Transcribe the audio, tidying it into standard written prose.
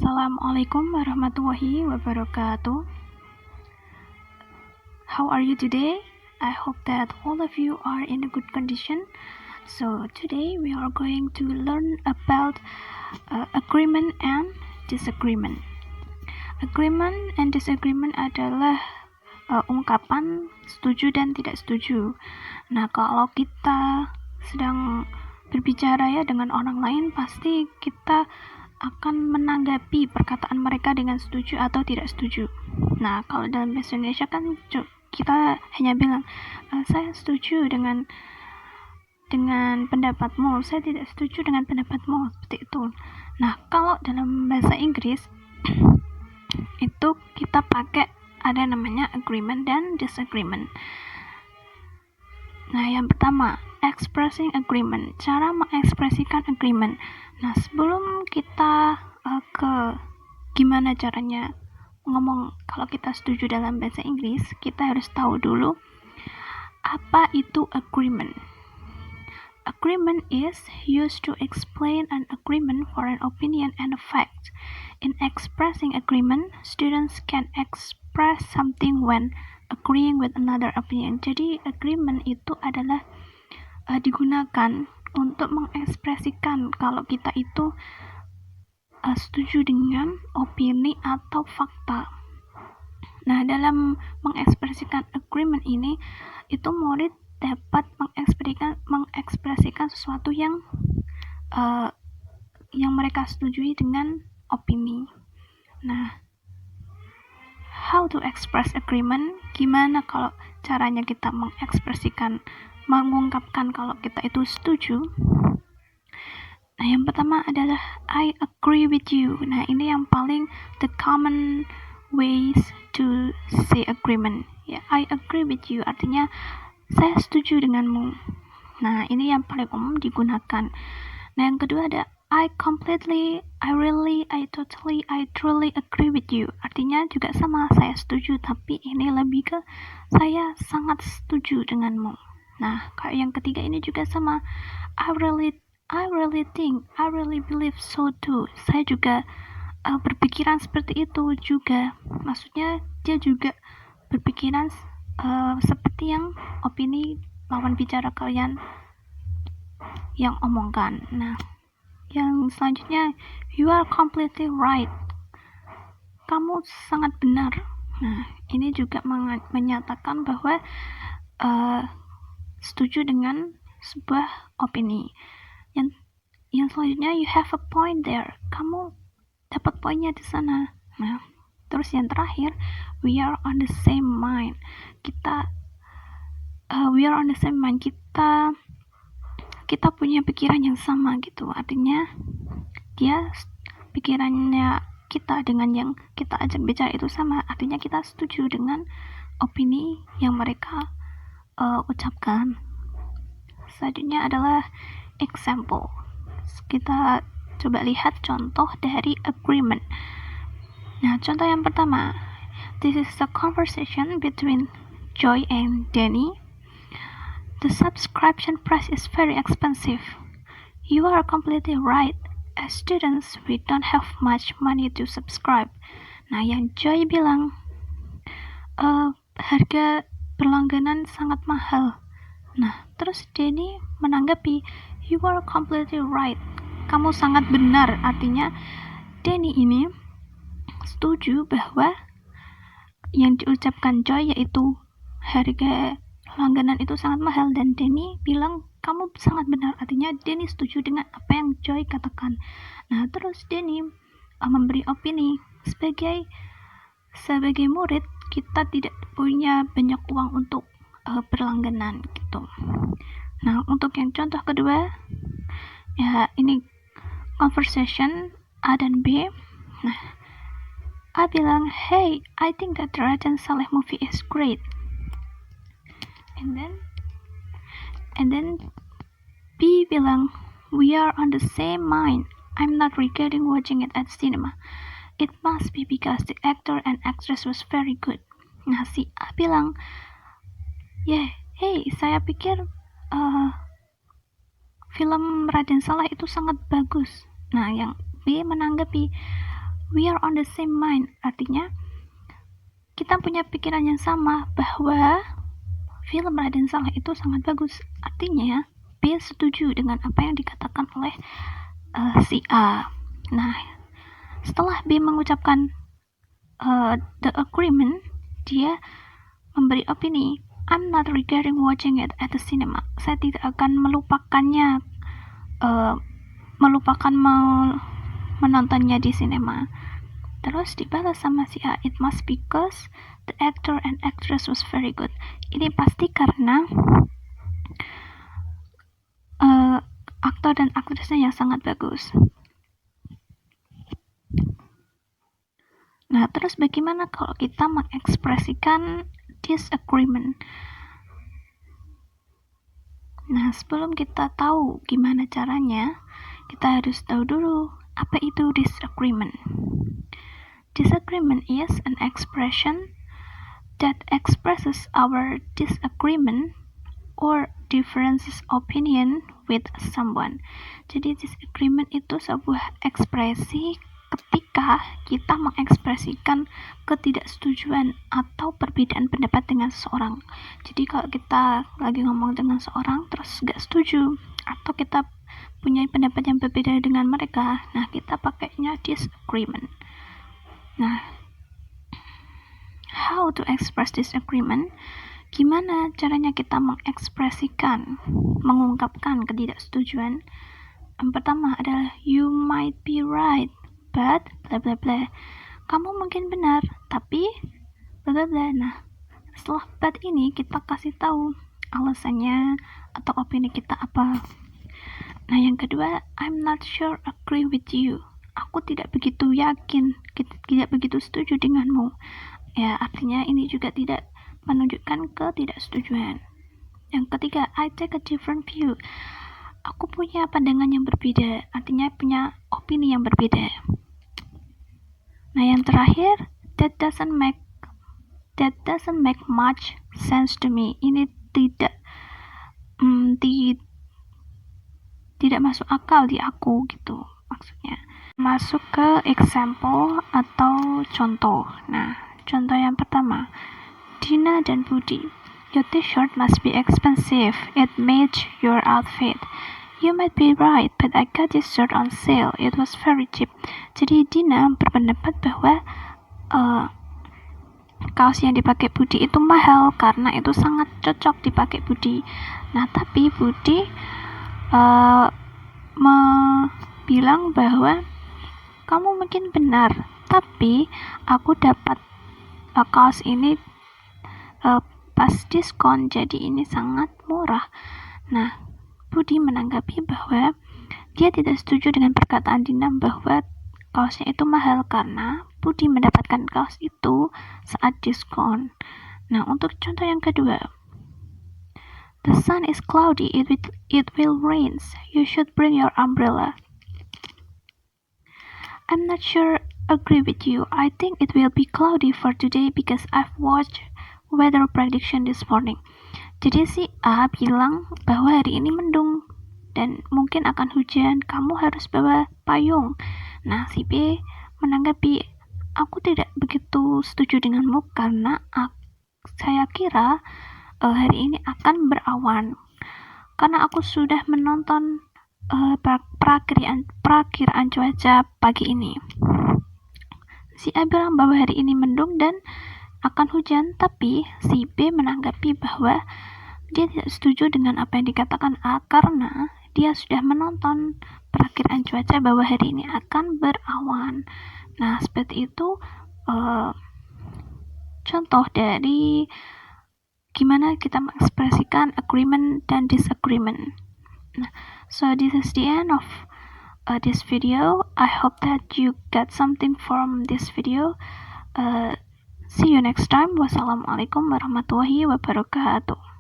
Assalamualaikum warahmatullahi wabarakatuh. How are you today? I hope that all of you are in a good condition. So today we are going to learn about agreement and disagreement. Agreement and disagreement adalah ungkapan setuju dan tidak setuju. Nah, kalau kita sedang berbicara ya dengan orang lain, pasti kita akan menanggapi perkataan mereka dengan setuju atau tidak setuju. Nah, kalau dalam bahasa Indonesia kan kita hanya bilang, saya setuju dengan pendapatmu, saya tidak setuju dengan pendapatmu, seperti itu. Nah, kalau dalam bahasa Inggris itu kita pakai ada namanya agreement dan disagreement. Nah, yang pertama, expressing agreement, cara mengekspresikan agreement. Nah, sebelum kita ke gimana caranya ngomong kalau kita setuju dalam bahasa Inggris, kita harus tahu dulu apa itu agreement. Agreement is used to explain an agreement for an opinion and a fact. In expressing agreement, students can express something when agreeing with another opinion. Jadi, agreement itu adalah digunakan untuk mengekspresikan kalau kita itu setuju dengan opini atau fakta. Nah, dalam mengekspresikan agreement ini, itu murid dapat mengekspresikan sesuatu yang mereka setujui dengan opini. Nah, how to express agreement? Gimana kalau caranya kita mengungkapkan kalau kita itu setuju? Nah, yang pertama adalah I agree with you. Nah, ini yang paling the common ways to say agreement. Ya, I agree with you artinya saya setuju denganmu. Nah, ini yang paling umum digunakan. Nah, yang kedua ada I completely, I really, I totally, I truly agree with you. Artinya juga sama, saya setuju, tapi ini lebih ke saya sangat setuju denganmu. Nah, kayak yang ketiga ini juga sama. I really think, I really believe so too. Saya juga berpikiran seperti itu juga. Maksudnya dia juga berpikiran seperti yang opini lawan bicara kalian yang omongkan. Nah, yang selanjutnya, you are completely right. Kamu sangat benar. Nah, ini juga menyatakan bahwa setuju dengan sebuah opini. Yang selanjutnya, you have a point there. Kamu dapat poinnya di sana. Nah, terus yang terakhir, we are on the same mind. We are on the same mind. Kita punya pikiran yang sama gitu. Artinya dia pikirannya kita dengan yang kita ajak bicara itu sama. Artinya kita setuju dengan opini yang mereka ucapkan. Selanjutnya adalah example. Kita coba lihat contoh dari agreement. Nah, contoh yang pertama. This is a conversation between Joy and Danny. The subscription price is very expensive. You are completely right. As students, we don't have much money to subscribe. Nah, yang Joy bilang, harga berlangganan sangat mahal. Nah, terus Danny menanggapi, you are completely right. Kamu sangat benar. Artinya, Danny ini setuju bahwa yang diucapkan Joy yaitu harga langganan itu sangat mahal, dan Danny bilang kamu sangat benar. Artinya Danny setuju dengan apa yang Joy katakan. Nah, terus Danny memberi opini sebagai murid kita tidak punya banyak uang untuk berlangganan gitu. Nah, untuk yang contoh kedua ya ini conversation A dan B. Nah, A bilang, hey, I think that Raden Saleh movie is great. And then B bilang, we are on the same mind. I'm not regretting watching it at cinema. It must be because the actor and actress was very good. Nah, si A bilang, hey, saya pikir film Raden Saleh itu sangat bagus. Nah, yang B menanggapi, we are on the same mind, artinya kita punya pikiran yang sama bahwa film Raden Saleh itu sangat bagus. Artinya B setuju dengan apa yang dikatakan oleh si A. Nah, setelah B mengucapkan the agreement, dia memberi opini, I'm not regretting watching it at the cinema. Saya tidak akan melupakannya, menontonnya di sinema. Terus dibalas sama si A, it must be because the actor and actress was very good. Ini pasti karena aktor dan aktrisnya yang sangat bagus. Nah, terus bagaimana kalau kita mengekspresikan disagreement? Nah, sebelum kita tahu gimana caranya, kita harus tahu dulu apa itu disagreement. Disagreement is an expression that expresses our disagreement or differences opinion with someone. Jadi disagreement itu sebuah ekspresi ketika kita mengekspresikan ketidaksetujuan atau perbedaan pendapat dengan seseorang. Jadi kalau kita lagi ngomong dengan seseorang terus gak setuju atau kita punya pendapat yang berbeda dengan mereka, nah kita pakainya disagreement. Nah, how to express disagreement? Gimana caranya kita mengekspresikan, mengungkapkan ketidaksetujuan? Yang pertama adalah you might be right, but bla bla bla. Kamu mungkin benar, tapi bla bla bla. Nah, setelah but ini kita kasih tahu alasannya atau opini kita apa. Nah, yang kedua, I'm not sure agree with you. Aku tidak begitu yakin, tidak begitu setuju denganmu. Ya, artinya ini juga tidak menunjukkan ketidaksetujuan. Yang ketiga, I take a different view. Aku punya pandangan yang berbeda, artinya punya opini yang berbeda. Nah, yang terakhir, that doesn't make much sense to me. Ini tidak masuk akal di aku gitu maksudnya. Masuk ke example atau contoh. Nah, contoh yang pertama, Dina dan Budi, your t-shirt must be expensive. It matches your outfit. You might be right, but I got this shirt on sale. It was very cheap. Jadi Dina berpendapat bahwa kaos yang dipakai Budi itu mahal karena itu sangat cocok dipakai Budi. Nah, tapi Budi bilang bahwa kamu mungkin benar, tapi aku dapat kaos ini pas diskon, jadi ini sangat murah. Nah, Budi menanggapi bahwa dia tidak setuju dengan perkataan Dina bahwa kaosnya itu mahal karena Budi mendapatkan kaos itu saat diskon. Nah, untuk contoh yang kedua, the sun is cloudy, it will rain. You should bring your umbrella. I'm not sure agree with you. I think it will be cloudy for today because I've watched weather prediction this morning. Jadi si A bilang bahwa hari ini mendung dan mungkin akan hujan, kamu harus bawa payung. Nah, si B menanggapi, aku tidak begitu setuju denganmu karena saya kira hari ini akan berawan. Karena aku sudah menonton perakiraan cuaca pagi ini. Si A bilang bahwa hari ini mendung dan akan hujan, tapi si B menanggapi bahwa dia tidak setuju dengan apa yang dikatakan A karena dia sudah menonton perakiraan cuaca bahwa hari ini akan berawan. Nah, seperti itu contoh dari gimana kita mengekspresikan agreement dan disagreement. Nah, so this is the end of this video. I hope that you get something from this video. See you next time. Wassalamualaikum warahmatullahi wabarakatuh.